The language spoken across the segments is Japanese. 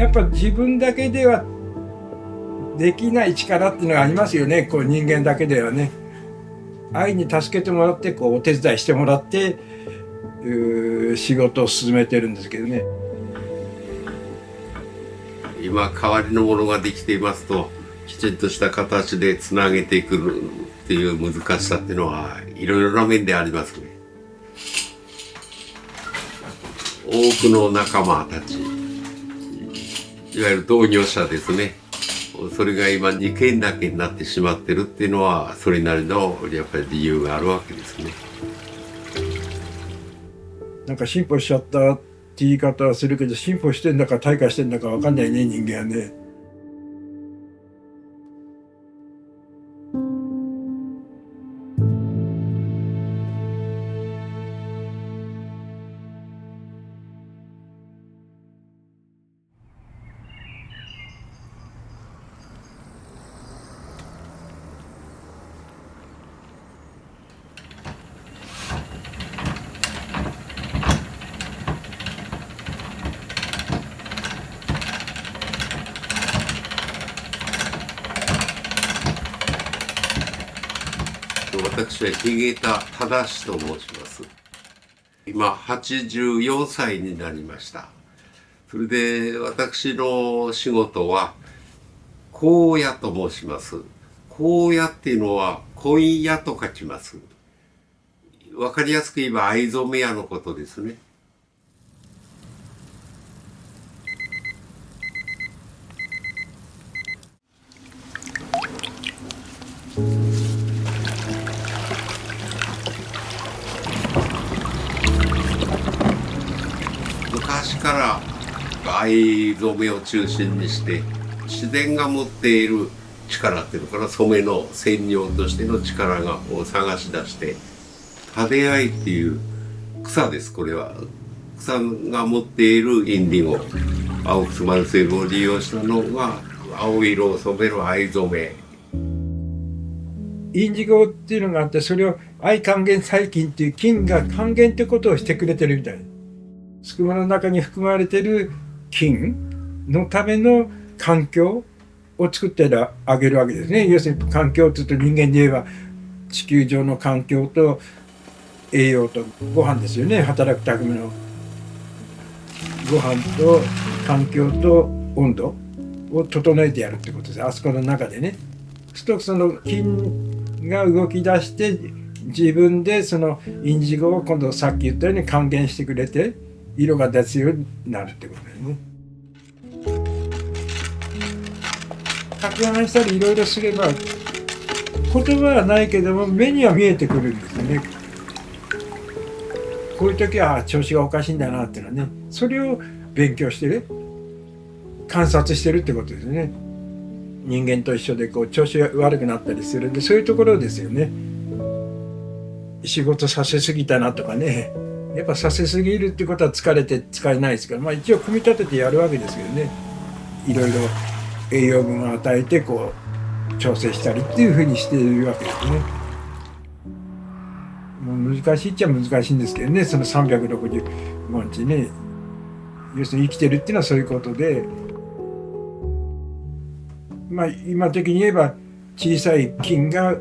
やっぱ自分だけではできない力っていうのがありますよね。こう人間だけではね。愛に助けてもらってこうお手伝いしてもらって仕事を進めてるんですけどね。今代わりのものができていますときちんとした形でつなげてくるっていう難しさっていうのはいろいろな面でありますね。多くの仲間たち、いわゆる同業者ですね。それが今2件だけになってしまってるっていうのはそれなりのやっぱり理由があるわけですね。なんか進歩しちゃったって言い方はするけど、進歩してんだか退化してんだか分かんないね、人間はね。私は日下田忠と申します。今84歳になりました。それで私の仕事は香屋と申します。香屋っていうのは紺屋と書きます。わかりやすく言えば藍染め屋のことですね。昔から藍染めを中心にして自然が持っている力っていうのかな、染めの染料としての力を探し出して蓼藍っていう草です。これは草が持っているインディゴ、青く染まる成分を利用したのが青色を染める藍染め。インジゴっていうのがあって、それを藍還元細菌っていう菌が還元ってことをしてくれてるみたい。すくまの中に含まれてる菌のための環境を作ってあげるわけですね。要するに環境っていうと人間で言えば地球上の環境と栄養とご飯ですよね。働くためのご飯と環境と温度を整えてやるってことです。あそこの中でね。するとその菌が動き出して自分でそのインジゴを今度さっき言ったように還元してくれて色が出すようになるってことですね。攪拌したりいろいろすれば言葉はないけども目には見えてくるんですよね。こういう時は調子がおかしいんだなっていうのはね、それを勉強してる、観察してるってことですね。人間と一緒でこう調子が悪くなったりするんで、そういうところですよね。仕事させすぎたなとかね、やっぱさせすぎるってことは疲れて使えないですから、まあ一応組み立ててやるわけですけどね。いろいろ栄養分を与えてこう調整したりっていうふうにしているわけですね。もう難しいっちゃ難しいんですけどね、その365日ね。要するに生きてるっていうのはそういうことで、まあ今的に言えば小さい菌が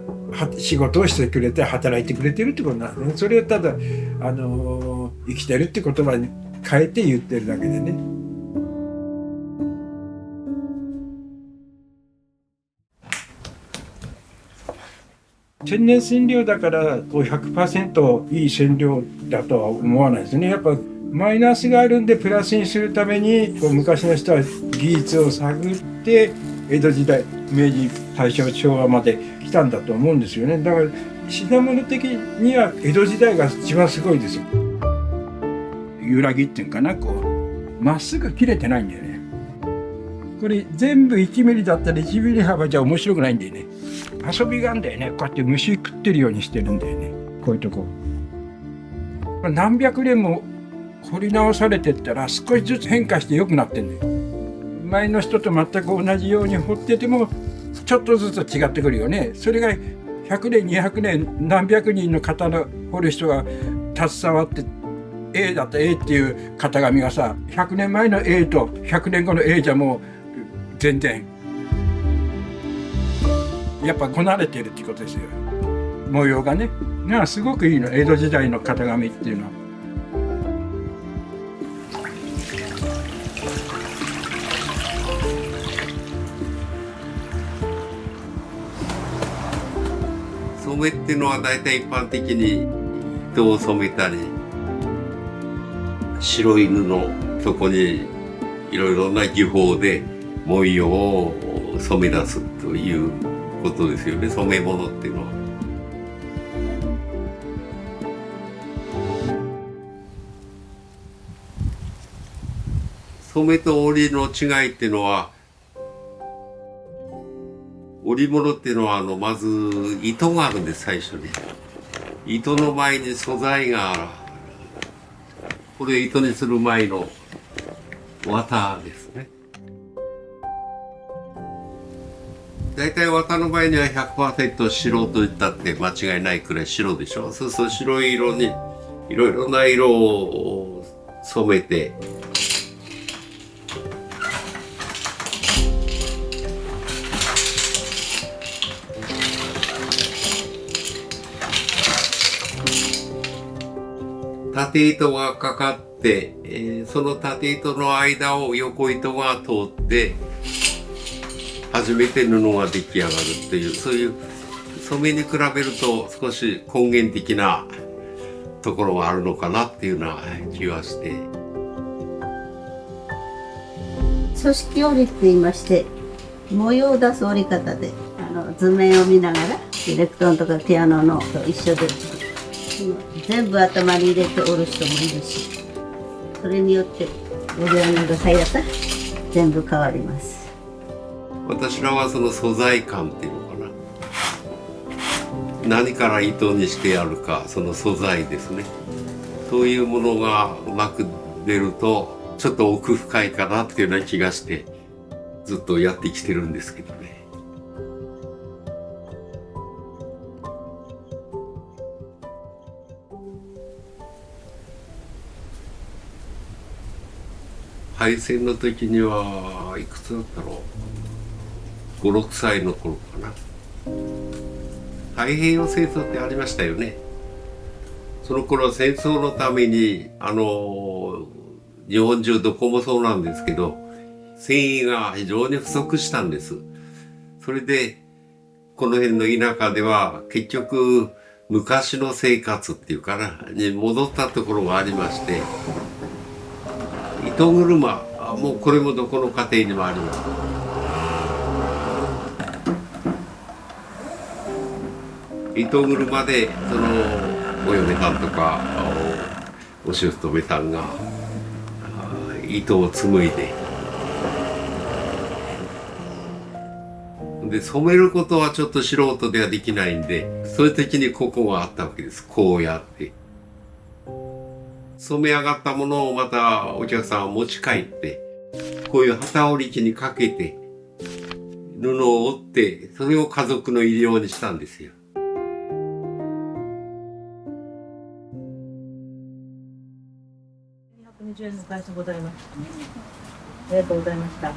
仕事をしてくれて働いてくれてるってことなんですね。それをただ生きてるって言葉に変えて言ってるだけでね。天然染料だからこう 100% いい染料だとは思わないですね。やっぱマイナスがあるんでプラスにするためにこう昔の人は技術を探って江戸時代、明治、大正、昭和まで来たんだと思うんですよね。だから品物的には江戸時代が一番すごいですよ。揺らぎっていうかな、こうまっすぐ切れてないんだよね。これ全部1ミリだったら1ミリ幅じゃ面白くないんだよね。遊びがあんだよね。こうやって虫食ってるようにしてるんだよね。こういうとこ。何百年も掘り直されてったら少しずつ変化して良くなってんだよ。前の人と全く同じように掘っててもちょっとずつ違ってくるよね。それが100年200年何百人の方の掘る人が携わって A だった A っていう型紙がさ、100年前の A と100年後の A じゃもう全然やっぱこなれてるってことですよ。模様がねがすごくいいの、江戸時代の型紙っていうのは。染めっていうのは大体一般的に糸を染めたり、白い布のそこにいろいろな技法で文様を染め出すということですよね、染め物っていうのは。染めと織りの違いっていうのは、織物っていうのはまず糸があるんです。最初に糸の前に素材がある。これ糸にする前の綿ですね。大体綿の場合には 100% 白と言ったって間違いないくらい白でしょ。そうすると白い色にいろいろな色を染めて、縦糸がかかって、その縦糸の間を横糸が通って初めて布が出来上がるっていう、そういう染めに比べると少し根源的なところがあるのかなっていうような気がして。組織織りって言いまして、模様を出す織り方で図面を見ながらエレクトーンとかピアノのと一緒で全部頭に入れて織る人もいるし、それによって織り上げる速さ全部変わります。私らはその素材感っていうのかな、何から糸にしてやるか、その素材ですね、そういうものがうまく出るとちょっと奥深いかなっていうような気がしてずっとやってきてるんですけどね。敗戦の時にはいくつだったろう、5、6歳の頃かな。太平洋戦争ってありましたよね。その頃戦争のために日本中どこもそうなんですけど、繊維が非常に不足したんです。それでこの辺の田舎では結局昔の生活っていうかなに戻ったところがありまして、糸車、もうこれもどこの家庭にもあります。糸車でそのお嫁さんとかお姑さんが糸を紡いで染めることはちょっと素人ではできないんで、そういう時にここがあったわけです。こうやって染め上がったものをまたお客さんは持ち帰って、こういう機織り機にかけて布を織って、それを家族の衣料にしたんですよ。220円の会社ございます。ありがとうございました。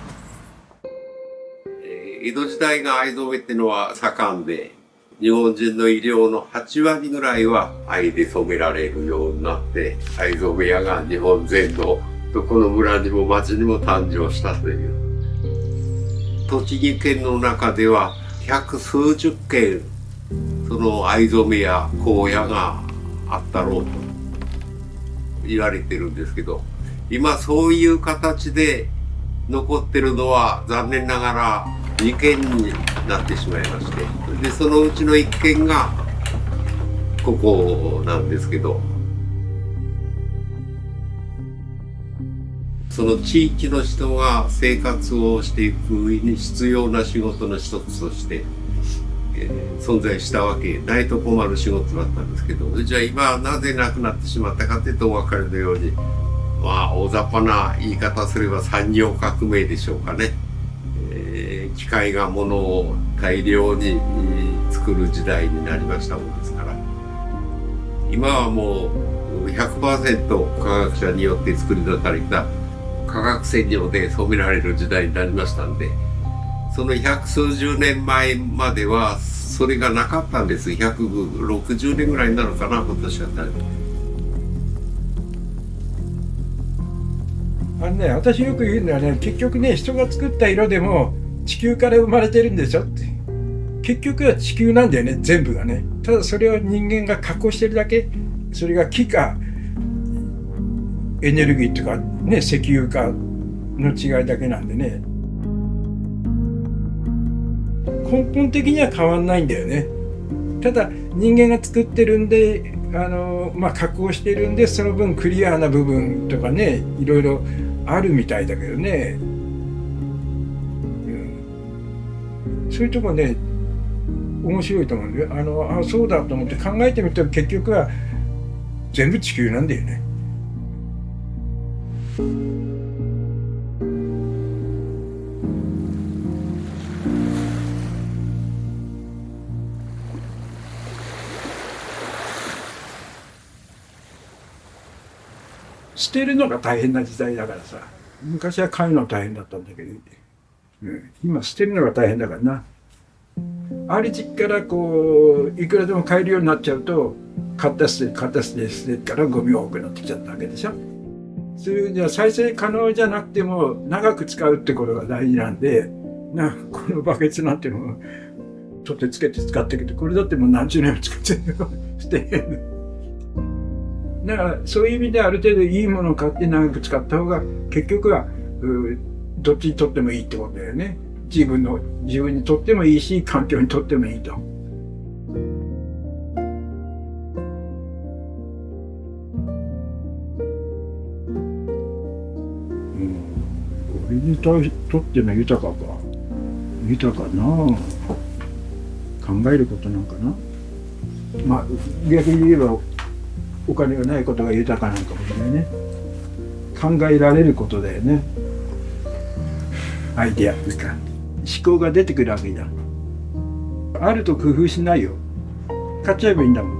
江戸時代が藍染めっていうのは盛んで、日本人の衣料の8割ぐらいは藍で染められるようになって、藍染め屋が日本全土どこの村にも町にも誕生したという。栃木県の中では百数十軒その藍染めや香屋があったろうと言われてるんですけど、今そういう形で残ってるのは残念ながら2軒になってしまいまして、でそのうちの1軒がここなんですけど、その地域の人が生活をしていく上に必要な仕事の一つとして、存在したわけないと困る仕事だったんですけど、じゃあ今なぜなくなってしまったかというと、お分かりのように、大雑把な言い方すれば産業革命でしょうかね。機械が物を大量に作る時代になりましたものですから、今はもう100% 科学者によって作り出された化学染料で染められる時代になりましたんで、その百数十年前まではそれがなかったんです。160年ぐらいになるかな、今年は。私よく言うのはね、結局ね、人が作った色でも地球から生まれてるんでしょって。結局は地球なんだよね、全部がね。ただそれを人間が加工してるだけ。それが木かエネルギーとかね、石油かの違いだけなんでね。根本的には変わんないんだよね。ただ人間が作ってるんで加工してるんで、その分クリアな部分とかね、いろいろあるみたいだけどね、そういうとこね面白いと思うんだよ。そうだと思って考えてみると、結局は全部地球なんだよね。捨てるのが大変な時代だからさ。昔は買うのは大変だったんだけど、今捨てるのが大変だからな。ある時期からこういくらでも買えるようになっちゃうと、買った捨てからゴミが多くなってきちゃったわけでしょ。そういうじゃ再生可能じゃなくても長く使うってことが大事なんで、このバケツなんていうのを取ってつけて使ってるけど、これだってもう何十年も使ってるの捨てへん。だからそういう意味である程度いいものを買って長く使った方が結局はどっちにとってもいいってことだよね。自分にとってもいいし、環境にとってもいいと。俺にとっての豊かな考えることなんかな。逆に言えばお金がないことが豊かなのかもしれないね。考えられることだよね。アイデアとか思考が出てくるわけじゃん。あると工夫しないよ。買っちゃえばいいんだもん。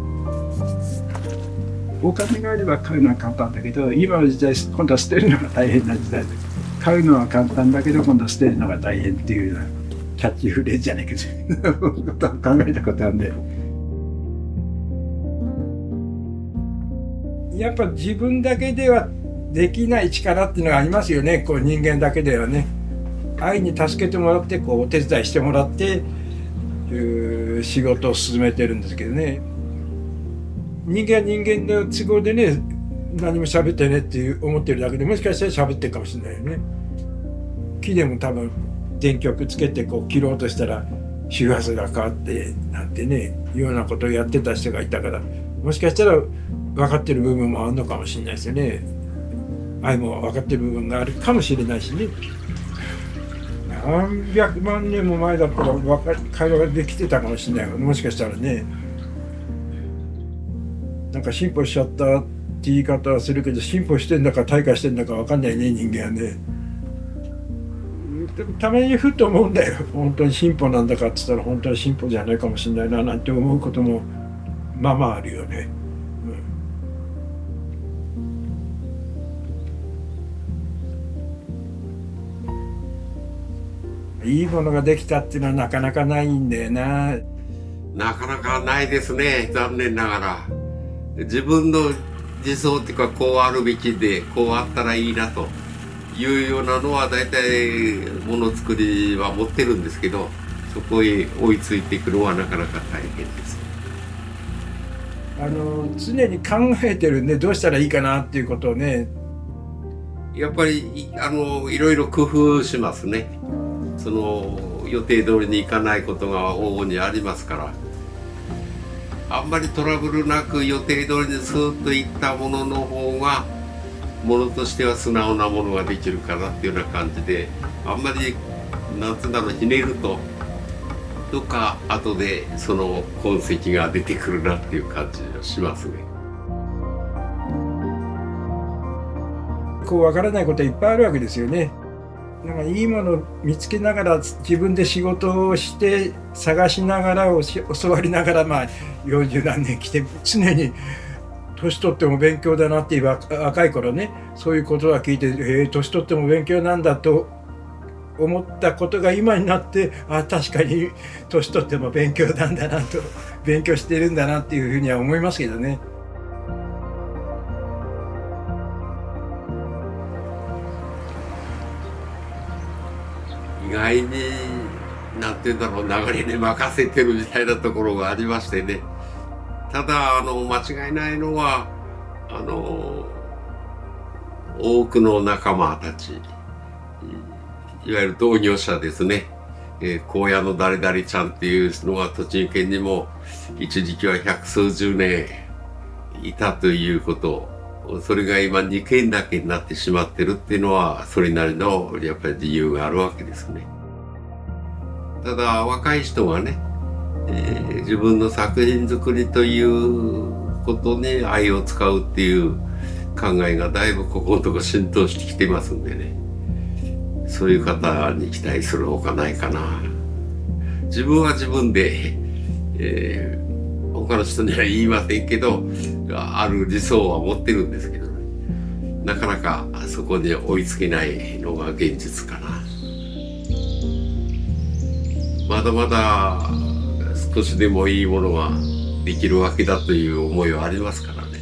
お金があれば買うのは簡単だけど、今の時代今度は捨てるのが大変な時代だ。買うのは簡単だけど今度は捨てるのが大変っていうようなキャッチフレーズじゃないけど考えたことあるんで。やっぱ自分だけではできない力っていうのがありますよね。こう人間だけではね。愛に助けてもらってお手伝いしてもらって仕事を進めてるんですけどね。人間は人間の都合でね、何も喋ってねって思ってるだけで、もしかしたら喋ってるかもしれないよね。木でも多分電極つけて切ろうとしたら周波数が変わってなんてね、ようなことをやってた人がいたから、もしかしたら分かってる部分もあるのかもしれないですよね。愛も分かってる部分があるかもしれないしね。何百万年も前だったら会話ができてたかもしれないよ。もしかしたらね。なんか進歩しちゃったって言い方はするけど、進歩してんだか退化してんだか分かんないね、人間はね。でもためにふっと思うんだよ。本当に進歩なんだかって言ったら本当に進歩じゃないかもしれないななんて思うこともまあまああるよね。いいものができたっていうのはなかなかないんだよな。なかなかないですね、残念ながら。自分の理想っていうか、こうあるべきで、こうあったらいいなというようなのは大体ものづくりは持ってるんですけど、そこへ追いついていくのはなかなか大変です。常に考えてるんで、どうしたらいいかなっていうことをね。やっぱりいろいろ工夫しますね。その予定通りにいかないことが往々にありますから、あんまりトラブルなく予定通りにスーッといったものの方がものとしては素直なものができるかなっていうような感じで、あんまりなんつうんだろう、ひねるとどっか後でその痕跡が出てくるなっていう感じがしますね。わからないことはいっぱいあるわけですよね。なんかいいものを見つけながら自分で仕事をして探しながら教わりながら40何年来て、常に年取っても勉強だなっていう若い頃ね、そういうことは聞いて、年取っても勉強なんだと思ったことが今になって、確かに年取っても勉強なんだなと、勉強してるんだなっていうふうには思いますけどね。意外になんていうんだろう、流れに任せてるみたいなところがありましてね。ただ間違いないのは多くの仲間たち、いわゆる同業者ですね、荒野の誰々ちゃんっていうのが栃木県にも一時期は百数十年いたということ、それが今2件だけになってしまってるっていうのはそれなりのやっぱり理由があるわけですね。ただ若い人がね、自分の作品作りということに愛を使うっていう考えがだいぶここのとこ浸透してきてますんでね、そういう方に期待するほかないかな。自分は自分で、他の人には言いませんけど、ある理想は持ってるんですけどね、なかなかそこに追いつけないのが現実かな。まだまだ少しでもいいものができるわけだという思いはありますからね。